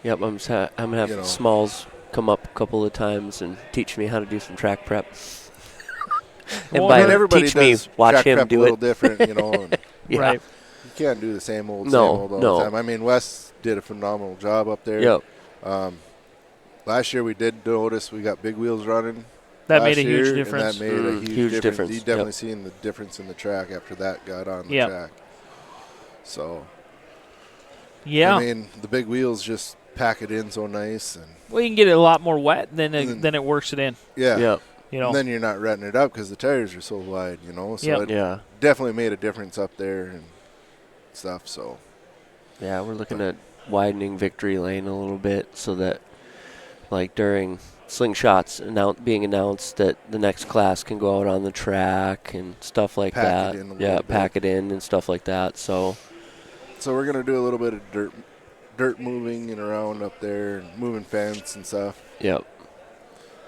yep, I'm going to have Smalls come up a couple of times and teach me how to do some track prep. And by everybody teach me, watch track him prep do a little it. different, And Yeah. Right. You can't do the same old No. all the time. I mean, Wes did a phenomenal job up there. Yep. Last year we did notice we got big wheels running. That made a huge difference. And that made a huge difference. You definitely Yep. seen the difference in the track after that got on the track. So, yeah. I mean, the big wheels just pack it in so nice. And well, you can get it a lot more wet than it works it in. Yeah. Yep. And then you're not retting it up because the tires are so wide, So it definitely made a difference up there and stuff. So yeah, we're looking at widening victory lane a little bit so that, like during slingshots being announced, that the next class can go out on the track and stuff like that. Pack it in and stuff like that. So we're gonna do a little bit of dirt moving and around up there, and moving fence and stuff. Yep.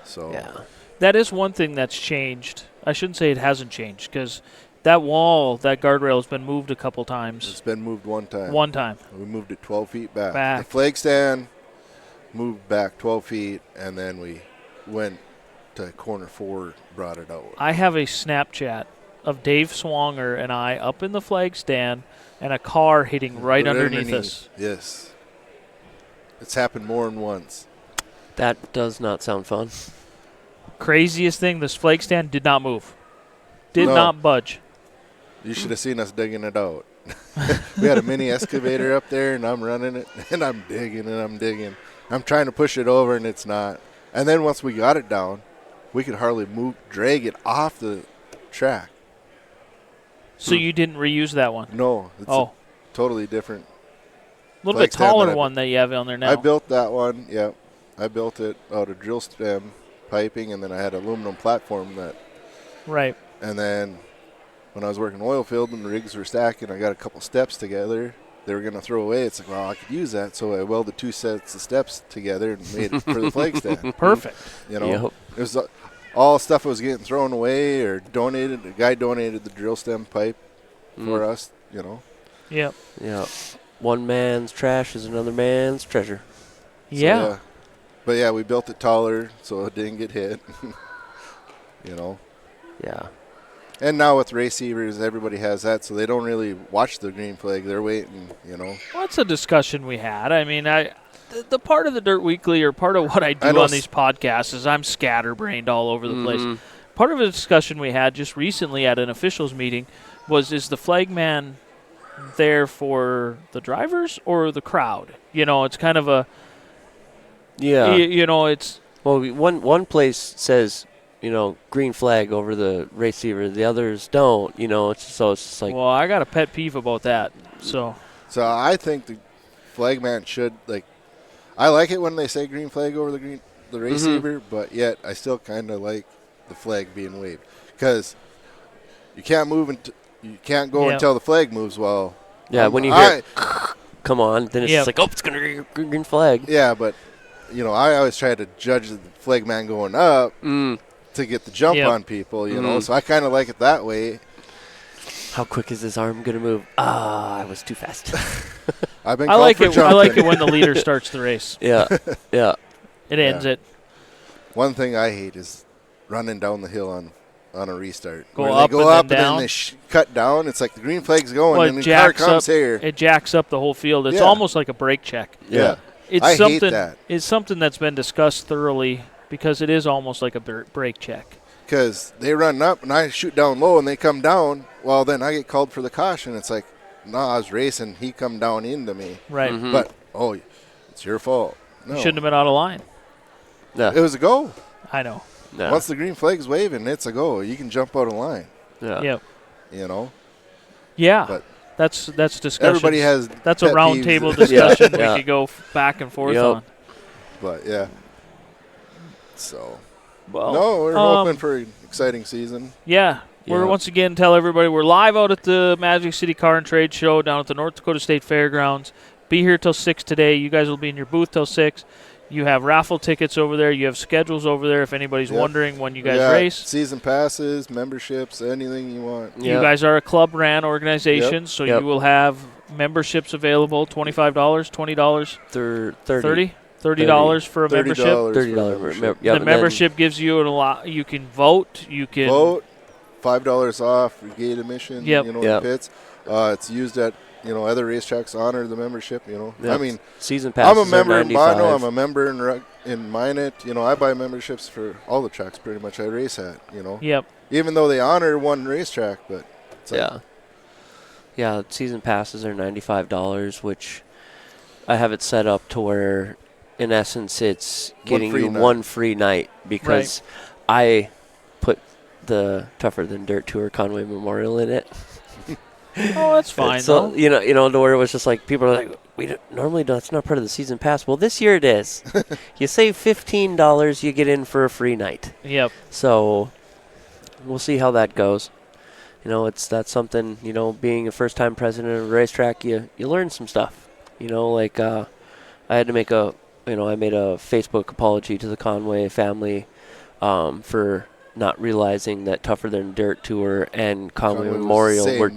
So yeah. That is one thing that's changed. I shouldn't say it hasn't changed because that guardrail has been moved a couple times. It's been moved one time. One time. We moved it 12 feet back. The flag stand moved back 12 feet, and then we went to corner 4, brought it out. I have a Snapchat of Dave Swanger and I up in the flag stand and a car hitting right underneath us. Yes. It's happened more than once. That does not sound fun. Craziest thing, this flag stand did not move. Did not budge. You should have seen us digging it out. We had a mini excavator up there, and I'm running it, and I'm digging and I'm digging. I'm trying to push it over, and it's not. And then once we got it down, we could hardly drag it off the track. So you didn't reuse that one? No. It's a totally different. A little bit taller one that you have on there now. I built that one, yeah. I built it out of drill stem piping, and then I had an aluminum platform that. Right. And then when I was working oil field and the rigs were stacking, I got a couple steps together. They were going to throw away. It's like, well, I could use that. So I welded 2 sets of steps together and made it for the flag stand. Perfect. It was all stuff was getting thrown away or donated. The guy donated the drill stem pipe for us, Yep. Yeah. One man's trash is another man's treasure. Yeah. But yeah, we built it taller so it didn't get hit. Yeah. And now with receivers, everybody has that, so they don't really watch the green flag. They're waiting, Well, that's a discussion we had. I mean, the part of the Dirt Weekly or part of what I do on these podcasts is I'm scatterbrained all over the place. Part of a discussion we had just recently at an officials meeting is the flagman there for the drivers or the crowd? It's kind of a it's well, one place says green flag over the receiver. The others don't. It's just like. Well, I got a pet peeve about that. So I think the flagman should I like it when they say green flag over the receiver, but yet I still kind of like the flag being waved because you can't move you can't go until the flag moves. Well, yeah, when you hear come on, then it's just like, it's gonna be a green flag. Yeah, but I always try to judge the flagman going up to get the jump on people. So I kind of like it that way. How quick is his arm gonna move? I was too fast. I've been. I like it when the leader starts the race. Yeah. It ends it. One thing I hate is running down the hill on a restart. Go up and then they cut down. It's like the green flag's going, and the car comes here. It jacks up the whole field. It's almost like a brake check. Yeah. It's hate that. It's something that's been discussed thoroughly because it is almost like a brake check. Because they run up, and I shoot down low, and they come down. Well, then I get called for the caution. It's like, no, I was racing. He come down into me. Right. But, it's your fault. No. You shouldn't have been out of line. No. It was a go. I know. No. Once the green flag's waving, it's a go. You can jump out of line. Yeah. Yep. Yeah. But that's discussion. Everybody has. That's a round table discussion we could go back and forth on. But yeah. So. Well, no, we're hoping for an exciting season. Yeah. We're once again tell everybody we're live out at the Magic City Car and Trade Show down at the North Dakota State Fairgrounds. Be here till 6 today. You guys will be in your booth till 6. You have raffle tickets over there. You have schedules over there if anybody's wondering when you guys race. Season passes, memberships, anything you want. You guys are a club-ran organization, so you will have memberships available, $25, $20, $30 for a membership. $30 the membership gives you a lot. You can vote. You can vote. $5 off gate admission. In pits. It's used at other racetracks. Honor the membership. I mean, season passes. I'm a member in Bono. I'm a member in Minot. I buy memberships for all the tracks pretty much I race at. Even though they honor one racetrack, but season passes are $95, which I have it set up to where, in essence, it's getting you one free night because I put the Tougher Than Dirt Tour Conway Memorial in it. Oh, that's fine. So to where it was just like people are like, normally that's not part of the season pass. Well, this year it is. You save $15, you get in for a free night. Yep. So we'll see how that goes. That's something. Being a first-time president of a racetrack, you learn some stuff. I had to make I made a Facebook apology to the Conway family for not realizing that Tougher Than Dirt Tour and Conway Memorial were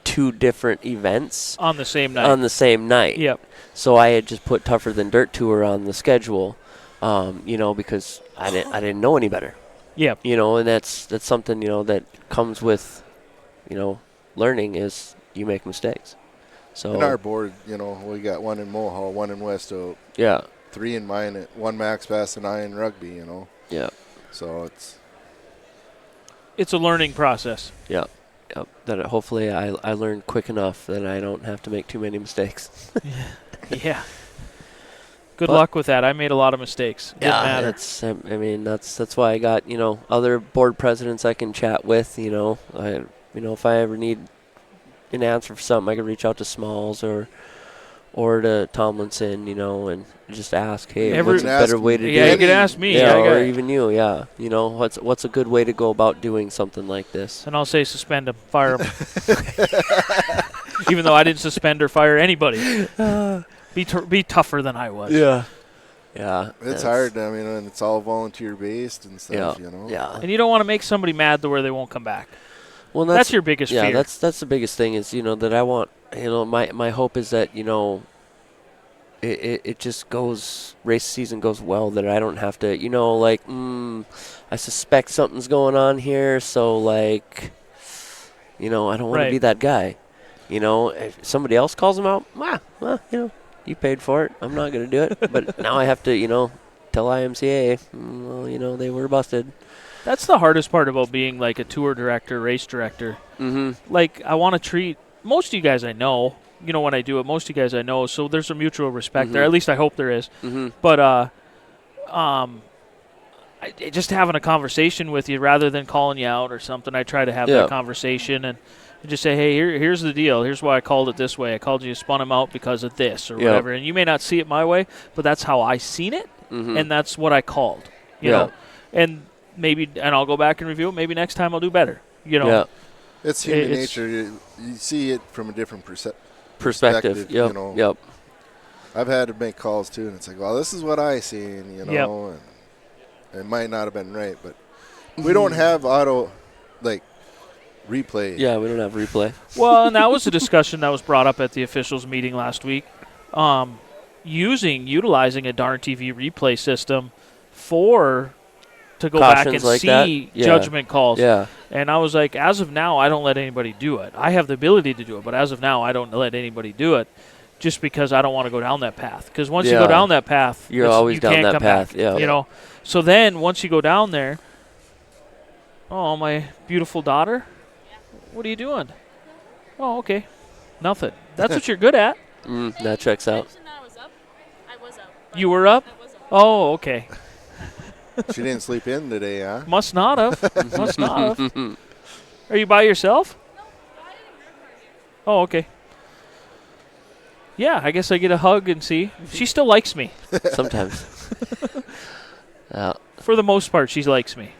two different events on the same night. Yep. So I had just put Tougher Than Dirt Tour on the schedule, because I didn't know any better. Yep. And that's something that comes with, learning is you make mistakes. So in our board, we got one in Mohawk, one in West Oak. Yeah. 3 in Minot, 1 Max Pass, and 9 in Rugby. Yeah. So it's a learning process. Yeah. Yep. That hopefully I learn quick enough that I don't have to make too many mistakes. Yeah. Good luck with that. I made a lot of mistakes. Didn't matter. That's why I got, other board presidents I can chat with, if I ever need an answer for something, I can reach out to Smalls or to Tomlinson, and just ask, hey, what's a better way to do it? Yeah, you can ask me. Or even you, what's a good way to go about doing something like this? And I'll say suspend him, fire him. Even though I didn't suspend or fire anybody. Be tougher than I was. Yeah. Yeah. It's hard, and it's all volunteer-based and stuff, Yeah. And you don't want to make somebody mad to where they won't come back. Well, that's your biggest fear. Yeah, that's the biggest thing is, that I want, my hope is that, it just goes, race season goes well, that I don't have to, I suspect something's going on here, so, I don't want to be that guy. If somebody else calls them out, you paid for it. I'm not going to do it. But now I have to, tell IMCA, they were busted. That's the hardest part about being like a tour director, race director. Mm-hmm. I want to treat most of you guys I know, when I do it, most of you guys I know, so there's a mutual respect there. At least I hope there is. Mm-hmm. But just having a conversation with you rather than calling you out or something, I try to have that conversation and just say, hey, here's the deal. Here's why I called it this way. I called you, spun him out because of this or whatever. And you may not see it my way, but that's how I seen it, and that's what I called. You know, and I'll go back and review it. Maybe next time I'll do better. Yeah. It's human nature. You see it from a different perspective. Yep. Yep. I've had to make calls too, and it's like, well, this is what I seen, and it might not have been right, but we don't have auto replay. Yeah, we don't have replay. Well, and that was a discussion that was brought up at the officials meeting last week. Utilizing a Darn TV replay system to go back and see judgment calls. Yeah. And I was like, as of now, I don't let anybody do it. I have the ability to do it, but as of now, I don't let anybody do it just because I don't want to go down that path. Because once you go down that path, you're always down that path. Back, So then once you go down there, oh, my beautiful daughter, what are you doing? Oh, okay. Nothing. That's what you're good at. That checks out. I was up. You were up? I was up. Oh, okay. She didn't sleep in today, huh? Must not have. Must not have. Are you by yourself? No, I didn't record you. Oh, okay. Yeah, I guess I get a hug and see. She still likes me. Sometimes. For the most part, she likes me.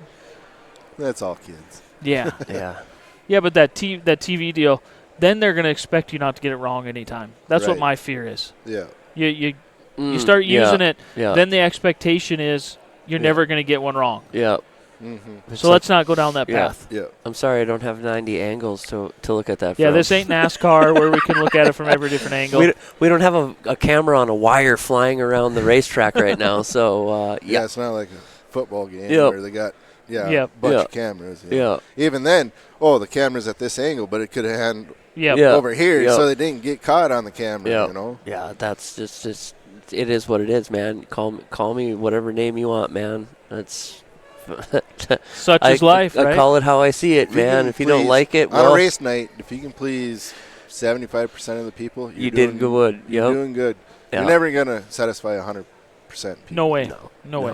That's all kids. Yeah. Yeah. Yeah, but that TV deal, then they're going to expect you not to get it wrong anytime. That's what Right. my fear is. Yeah. You start using it, Yeah. then the expectation is you're Yeah. never going to get one wrong. Yeah. Mm-hmm. So let's not go down that Yeah. path. Yeah. I'm sorry I don't have 90 angles to look at that Yeah, from. this ain't NASCAR where we can look at it from every different angle. We don't have a camera on a wire flying around the racetrack right now, so Yeah, it's not like a football game Yep. where they got a Yep. bunch Yeah. of cameras. Yeah. Even then, the camera's at this angle, but it could have had Yep. Yeah. over here, Yep. so they didn't get caught on the camera. Yep. You know. Yeah, that's just it is what it is, man. Call me whatever name you want, man. That's Such is life, I right? call it how I see it, man. If you don't like it, on well, a race night, if you can please 75% of the people, you did good. You're Yep. doing good. Yeah. You're never gonna satisfy 100% people. No way. No. No way.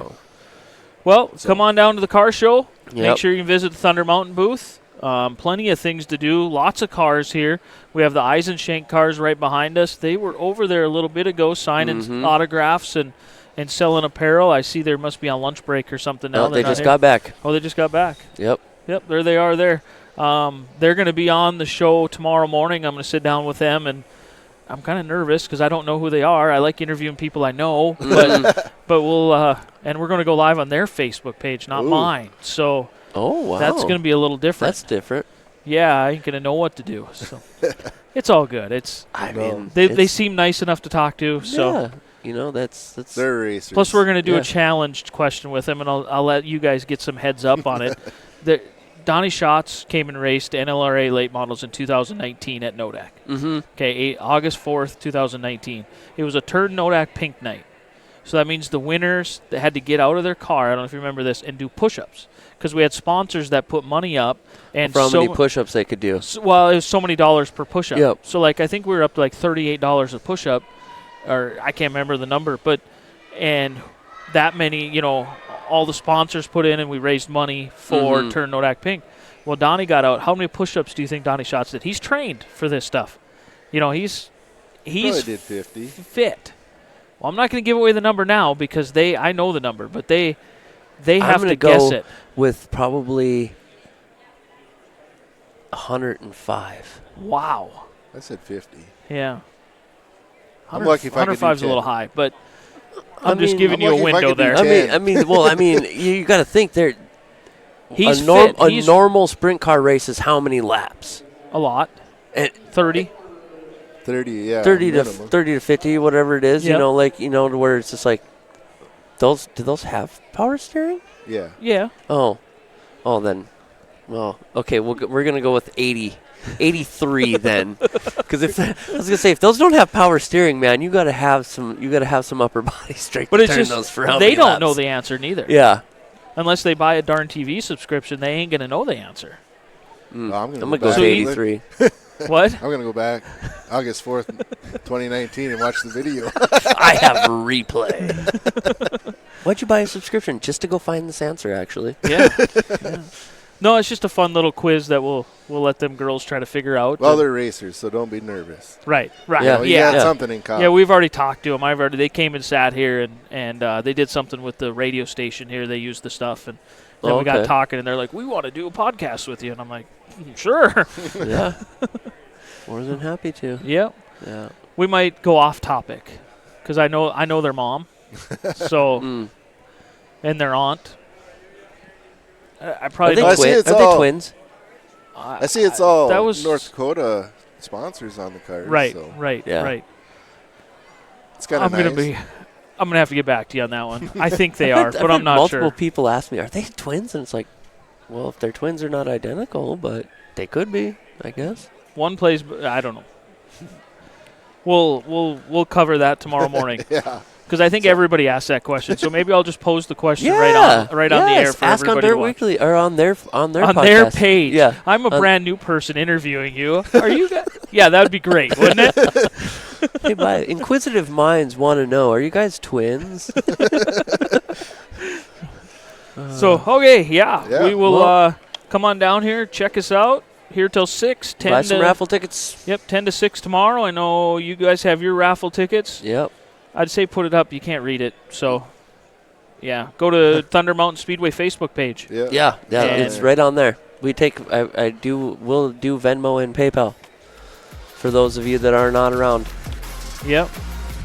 Well, come on down to the car show. Make Yep. sure you visit the Thunder Mountain booth. Plenty of things to do. Lots of cars here. We have the Eisenshank cars right behind us. They were over there a little bit ago signing Mhm. autographs and selling apparel. I see they must be on lunch break or something now. No, they They're not just here. got back. Oh, they just got back. Yep. Yep, there they are there. They're going to be on the show tomorrow morning. I'm going to sit down with them, and I'm kind of nervous because I don't know who they are. I like interviewing people I know, but we'll and we're going to go live on their Facebook page, not Ooh. mine. So Oh, wow. that's going to be a little different. That's different. Yeah, I ain't going to know what to do. So it's all good. I No. mean, They it's- seem nice enough to talk to. So yeah, you know, that's They're racers. plus we're going to do Yeah. a challenged question with them, and I'll let you guys get some heads up on it. Donnie Schatz came and raced NLRA late models in 2019 at Nodak. Mm-hmm. Okay, August 4th, 2019. It was a Turd Nodak pink night. So that means the winners that had to get out of their car, I don't know if you remember this, and do push-ups. Because we had sponsors that put money up. And For how many push-ups they could do. well, it was so many dollars per push-up. Yep. So, like, I think we were up to, like, $38 a push-up. Or I can't remember the number. And that many, all the sponsors put in, and we raised money for Mhm. Turn Nodak Pink. Well, Donnie got out. How many push-ups do you think Donnie Schatz did? He's trained for this stuff. He's Probably did 50. fit. Well, I'm not going to give away the number now because I know the number, but they I'm have gonna to guess go it. with probably 105. Wow. I said 50. Yeah. I'm lucky if I could do 105's a 10. little high, but I I'm just mean, giving I'm you a lucky if I window could do there. 10. I mean, you got to think there. He's a fit. He's normal sprint car race is how many laps? a lot. And 30. 30, yeah. 30 to minimum. 30 to 50, whatever it is. Yep. To where it's just like, do those have power steering? Yeah. Yeah. Oh, then, well, okay, we're gonna go with 80. 83 then, because I was gonna say if those don't have power steering, man, you gotta have some upper body strength. But to it's turn just those for how they many don't laps. know the answer neither. Yeah, Unless they buy a darn TV subscription, they ain't going to know the answer. I'm I'm going gonna to go with So you- 83. What? I'm going to go back August 4th, 2019 and watch the video. I have a replay. Why'd you buy a subscription? Just to go find this answer, actually. Yeah. Yeah. No, it's just a fun little quiz that we'll let them girls try to figure out. Well, they're racers, so don't be nervous. right. Yeah. You know, you Yeah. got something in common. Yeah, we've already talked to them. They came and sat here, and they did something with the radio station here. They used the stuff, and then we got Okay. talking, and they're like, "We want to do a podcast with you," and I'm like, "Sure." Yeah. More than happy to. Yep. Yeah. We might go off topic because I know their mom, so and their aunt. I probably Are they, I see twin- it's are they all- twins? I see it's all that was- North Dakota sponsors on the cars. right, So right, Yeah. right. it's kind I'm of nice. I'm gonna have to get back to you on that one. I think they are, I've but I'm had not multiple sure. people ask me, are they twins? And it's like, well, if they're twins, they're not identical, but they could be, I guess. One plays, I don't know. We'll cover that tomorrow morning. Yeah. Because I think everybody asks that question, so maybe I'll just pose the question Yeah, right on the air for ask on everybody Dirt to watch. Weekly or on their On podcast. their page. Yeah, I'm a brand new person interviewing you. Are you guys? Yeah, that would be great, wouldn't it? Hey, but inquisitive minds want to know: are you guys twins? So okay, Yeah. we will Well- come on down here, check us out here till 6, 10 Buy to some raffle tickets. Yep, 10 to 6 tomorrow. I know you guys have your raffle tickets. Yep. I'd say put it up. You can't read it, so yeah, go to Thunder Mountain Speedway Facebook page. Yeah. Yeah, And- it's right on there. we'll do Venmo and PayPal for those of you that are not around. Yep.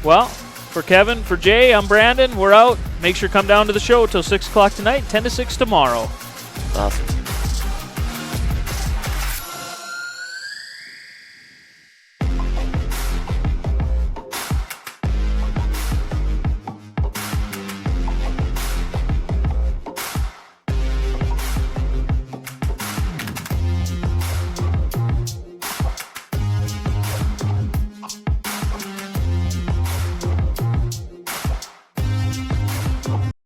Well, for Kevin, for Jay, I'm Brandon. We're out. Make sure to come down to the show till 6 o'clock tonight, 10 to 6 tomorrow. Awesome.